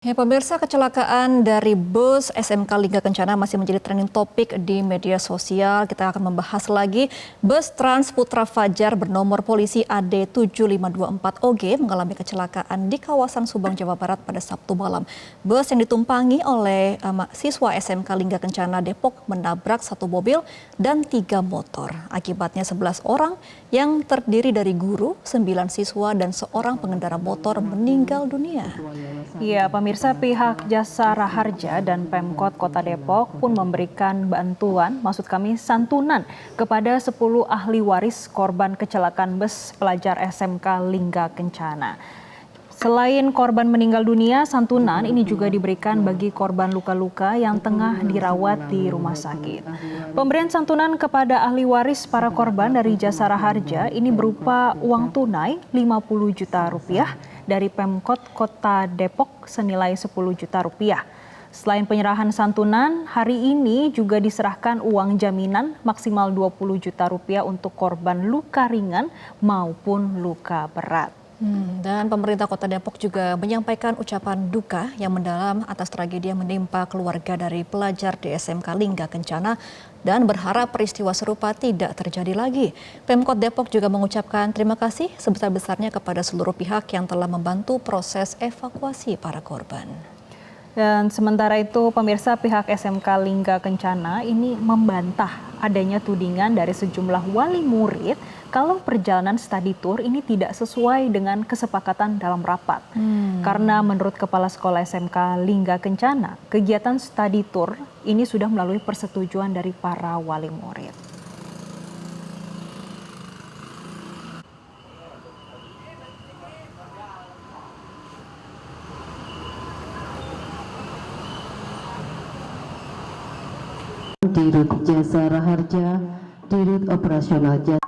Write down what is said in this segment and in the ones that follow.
Ya, pemirsa, kecelakaan dari bus SMK Lingga Kencana masih menjadi trending topik di media sosial. Kita akan membahas lagi bus Trans Putra Fajar bernomor polisi AD 7524OG mengalami kecelakaan di kawasan Subang, Jawa Barat pada Sabtu malam. Bus yang ditumpangi oleh siswa SMK Lingga Kencana Depok menabrak satu mobil dan 3 motor. Akibatnya 11 orang yang terdiri dari guru, 9 siswa dan seorang pengendara motor meninggal dunia. Ya, pemirsa, pihak Jasa Raharja dan Pemkot Kota Depok pun memberikan bantuan, maksud kami santunan, kepada 10 ahli waris korban kecelakaan bus pelajar SMK Lingga Kencana. Selain korban meninggal dunia, santunan ini juga diberikan bagi korban luka-luka yang tengah dirawat di rumah sakit. Pemberian santunan kepada ahli waris para korban dari Jasa Raharja ini berupa uang tunai 50 juta rupiah dari Pemkot Kota Depok senilai 10 juta rupiah. Selain penyerahan santunan, hari ini juga diserahkan uang jaminan maksimal 20 juta rupiah untuk korban luka ringan maupun luka berat. Dan pemerintah Kota Depok juga menyampaikan ucapan duka yang mendalam atas tragedi yang menimpa keluarga dari pelajar di SMK Lingga Kencana dan berharap peristiwa serupa tidak terjadi lagi. Pemkot Depok juga mengucapkan terima kasih sebesar-besarnya kepada seluruh pihak yang telah membantu proses evakuasi para korban. Dan sementara itu, pemirsa, pihak SMK Lingga Kencana ini membantah adanya tudingan dari sejumlah wali murid kalau perjalanan study tour ini tidak sesuai dengan kesepakatan dalam rapat. Karena menurut Kepala Sekolah SMK Lingga Kencana, kegiatan study tour ini sudah melalui persetujuan dari para wali murid. Dirut Jasa Raharja, Dirut Operasional Jasa.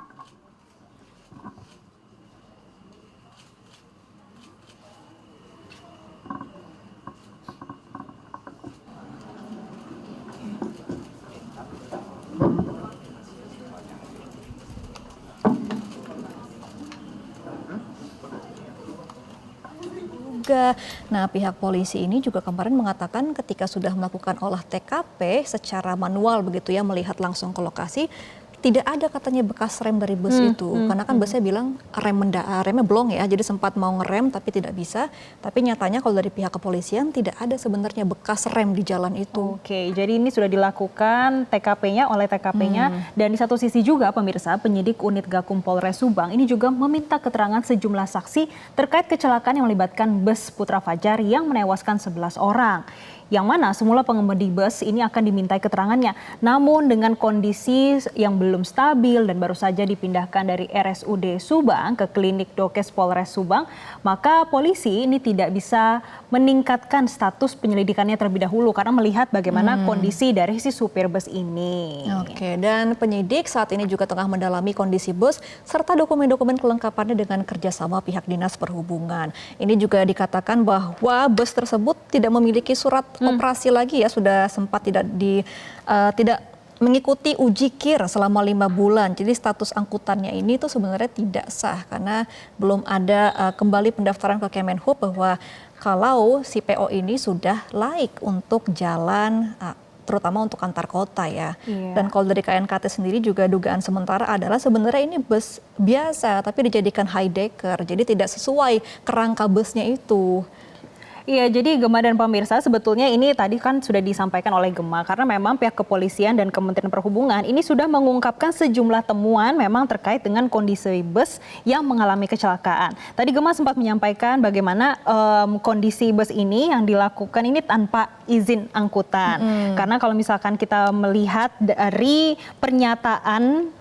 Nah, pihak polisi ini juga kemarin mengatakan ketika sudah melakukan olah TKP secara manual begitu ya, melihat langsung ke lokasi, tidak ada katanya bekas rem dari bus itu. Karena kan busnya bilang remnya blong ya, jadi sempat mau ngerem tapi tidak bisa. Tapi nyatanya kalau dari pihak kepolisian tidak ada sebenarnya bekas rem di jalan itu. Oke, jadi ini sudah dilakukan TKP-nya oleh TKP-nya. Dan di satu sisi juga pemirsa, penyidik unit Gakum Polres Subang ini juga meminta keterangan sejumlah saksi terkait kecelakaan yang melibatkan bus Putra Fajar yang menewaskan 11 orang. Yang mana semula pengemudi bus ini akan dimintai keterangannya. Namun dengan kondisi yang belum stabil dan baru saja dipindahkan dari RSUD Subang ke klinik Dokes Polres Subang, maka polisi ini tidak bisa meningkatkan status penyelidikannya terlebih dahulu karena melihat bagaimana kondisi dari si supir bus ini. Oke, dan penyidik saat ini juga tengah mendalami kondisi bus serta dokumen-dokumen kelengkapannya dengan kerjasama pihak dinas perhubungan. Ini juga dikatakan bahwa bus tersebut tidak memiliki surat operasi lagi ya, sudah sempat tidak mengikuti uji KIR selama 5 bulan. Jadi status angkutannya ini tuh sebenarnya tidak sah karena belum ada kembali pendaftaran ke Kemenhub bahwa kalau si PO ini sudah laik untuk jalan terutama untuk antar kota ya. Dan kalau dari KNKT sendiri juga dugaan sementara adalah sebenarnya ini bus biasa tapi dijadikan high decker. Jadi tidak sesuai kerangka busnya itu. Iya, jadi Gemma dan pemirsa sebetulnya ini tadi kan sudah disampaikan oleh Gemma karena memang pihak kepolisian dan Kementerian Perhubungan ini sudah mengungkapkan sejumlah temuan memang terkait dengan kondisi bus yang mengalami kecelakaan. Tadi Gemma sempat menyampaikan bagaimana kondisi bus ini yang dilakukan ini tanpa izin angkutan. Karena kalau misalkan kita melihat dari pernyataan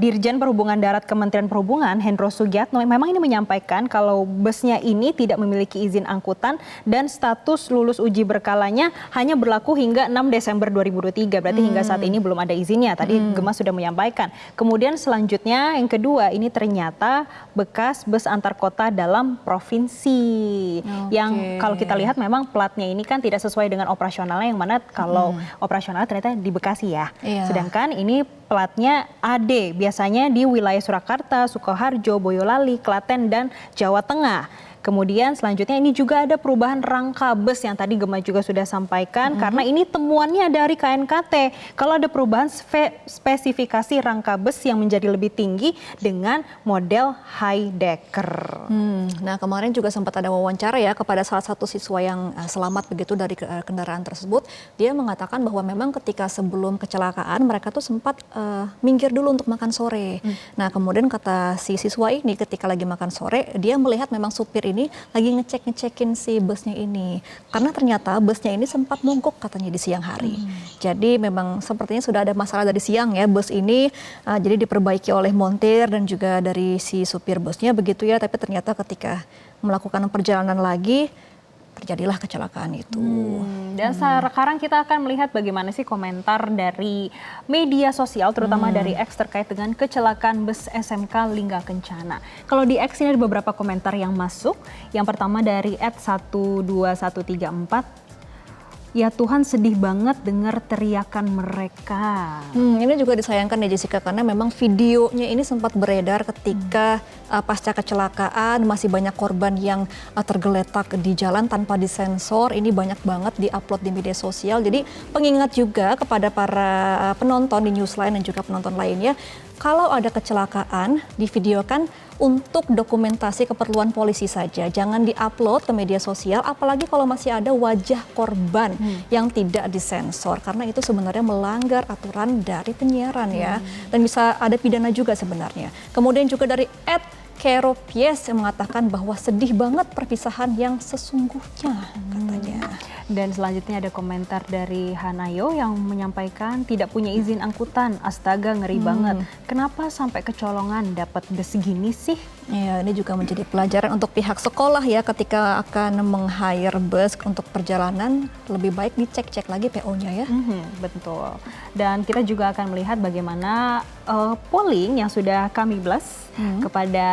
Dirjen Perhubungan Darat Kementerian Perhubungan Hendro Sugiatno memang ini menyampaikan kalau busnya ini tidak memiliki izin angkutan dan status lulus uji berkalanya hanya berlaku hingga 6 Desember 2023. Berarti hingga saat ini belum ada izinnya. Tadi Gemma sudah menyampaikan. Kemudian selanjutnya yang kedua ini ternyata bekas bus antar kota dalam provinsi. Yang kalau kita lihat memang platnya ini kan tidak sesuai dengan operasionalnya, yang mana kalau operasional ternyata di Bekasi ya. Sedangkan ini platnya AD, biasanya di wilayah Surakarta, Sukoharjo, Boyolali, Klaten, dan Jawa Tengah. Kemudian selanjutnya ini juga ada perubahan rangka bus yang tadi Gemma juga sudah sampaikan, karena ini temuannya dari KNKT. Kalau ada perubahan spesifikasi rangka bus yang menjadi lebih tinggi dengan model high decker. Nah, kemarin juga sempat ada wawancara ya kepada salah satu siswa yang selamat begitu dari kendaraan tersebut. Dia mengatakan bahwa memang ketika sebelum kecelakaan mereka tuh sempat minggir dulu untuk makan sore. Nah, kemudian kata si siswa ini ketika lagi makan sore, dia melihat memang supir ini lagi ngecekin si busnya ini. Karena ternyata busnya ini sempat mogok katanya di siang hari. Jadi memang sepertinya sudah ada masalah dari siang ya bus ini. Jadi diperbaiki oleh montir dan juga dari si supir busnya begitu ya. Tapi ternyata ketika melakukan perjalanan lagi, terjadilah kecelakaan itu. Dan sekarang kita akan melihat bagaimana sih komentar dari media sosial, terutama dari X terkait dengan kecelakaan bus SMK Lingga Kencana. Kalau di X ini ada beberapa komentar yang masuk. Yang pertama dari @12134. Ya Tuhan, sedih banget dengar teriakan mereka. Ini juga disayangkan ya Jessica, karena memang videonya ini sempat beredar ketika pasca kecelakaan, masih banyak korban yang tergeletak di jalan tanpa disensor. Ini banyak banget diupload di media sosial. Jadi pengingat juga kepada para penonton di Newsline dan juga penonton lainnya, kalau ada kecelakaan divideokan untuk dokumentasi keperluan polisi saja. Jangan diupload ke media sosial, apalagi kalau masih ada wajah korban yang tidak disensor. Karena itu sebenarnya melanggar aturan dari penyiaran ya. Dan bisa ada pidana juga sebenarnya. Kemudian juga dari @Keropies yang mengatakan bahwa sedih banget perpisahan yang sesungguhnya katanya. Dan selanjutnya ada komentar dari Hanayo yang menyampaikan tidak punya izin angkutan. Astaga, ngeri banget. Kenapa sampai kecolongan dapat bus segini sih? Ya, ini juga menjadi pelajaran untuk pihak sekolah ya, ketika akan meng-hire bus untuk perjalanan, lebih baik dicek-cek lagi PO-nya ya. Betul. Dan kita juga akan melihat bagaimana polling yang sudah kami blast kepada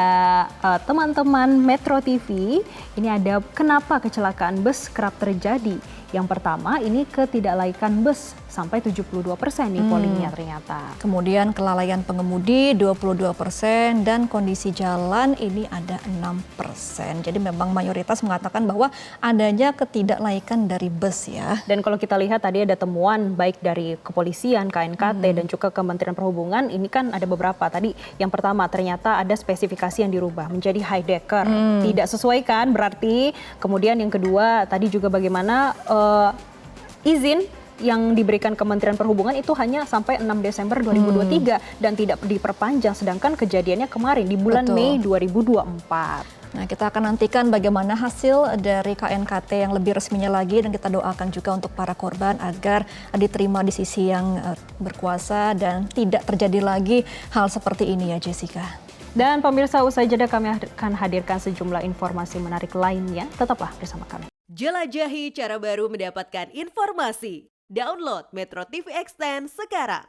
teman-teman Metro TV. Ini ada kenapa kecelakaan bus kerap terjadi. Yang pertama ini ketidaklaikan bus, sampai 72% nih pollingnya ternyata. Kemudian kelalaian pengemudi 22% dan kondisi jalan ini ada 6%. Jadi memang mayoritas mengatakan bahwa adanya ketidaklaikan dari bus ya. Dan kalau kita lihat tadi ada temuan baik dari kepolisian, KNKT dan juga Kementerian Perhubungan, ini kan ada beberapa. Tadi yang pertama ternyata ada spesifikasi yang dirubah menjadi high decker. Tidak sesuai kan berarti. Kemudian yang kedua tadi juga bagaimana izin yang diberikan Kementerian Perhubungan itu hanya sampai 6 Desember 2023 dan tidak diperpanjang, sedangkan kejadiannya kemarin di bulan Mei 2024. Nah, kita akan nantikan bagaimana hasil dari KNKT yang lebih resminya lagi, dan kita doakan juga untuk para korban agar diterima di sisi yang berkuasa dan tidak terjadi lagi hal seperti ini ya Jessica. Dan pemirsa, usai jeda kami akan hadirkan sejumlah informasi menarik lainnya. Tetaplah bersama kami. Jelajahi cara baru mendapatkan informasi. Download Metro TV Extend sekarang.